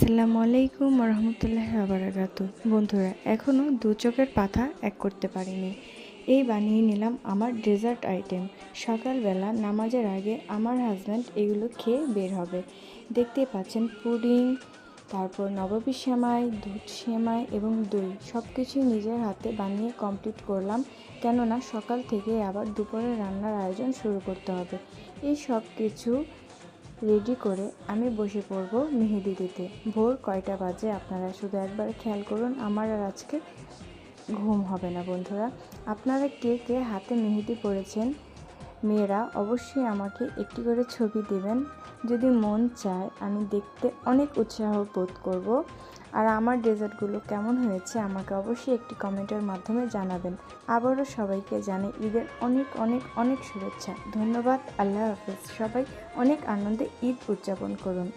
আসসালামু আলাইকুম রহমতুল্লাহি ওয়া বারাকাতুহু। বন্ধুরা, এখনও দু চোখের পাতা এক করতে পারিনি। এই বানিয়ে নিলাম আমার ডেজার্ট আইটেম। সকালবেলা নামাজের আগে আমার হাজব্যান্ড এগুলো খেয়ে বের হবে। দেখতেই পাচ্ছেন, পুডিং, তারপর নবাবী সেমাই, দুধ সেমাই এবং দই সব কিছুই নিজের হাতে বানিয়ে কমপ্লিট করলাম, কেননা সকাল থেকে আবার দুপুরে রান্নার আয়োজন শুরু করতে হবে। এই সব কিছু রেডি করে আমি বসে পড়ব মেহেদি দিতে। ভোর কয়টা বাজে আপনারা শুধু একবার খেয়াল করুন, আমার আর আজকে ঘুম হবে না। বন্ধুরা, আপনারা কে কে হাতে মেহেদি পড়েছেন মেয়েরা, অবশ্যই আমাকে একটি করে ছবি দেবেন। যদি মন চায় আমি দেখতে অনেক উৎসাহ বোধ করব। আর আমার ডেজার্টগুলো কেমন হয়েছে আমাকে অবশ্যই একটি কমেন্টের মাধ্যমে জানাবেন। আবারও সবাইকে জানাই ঈদের অনেক অনেক অনেক শুভেচ্ছা। ধন্যবাদ। আল্লাহ হাফেজ। সবাই অনেক আনন্দে ঈদ উদযাপন করুন।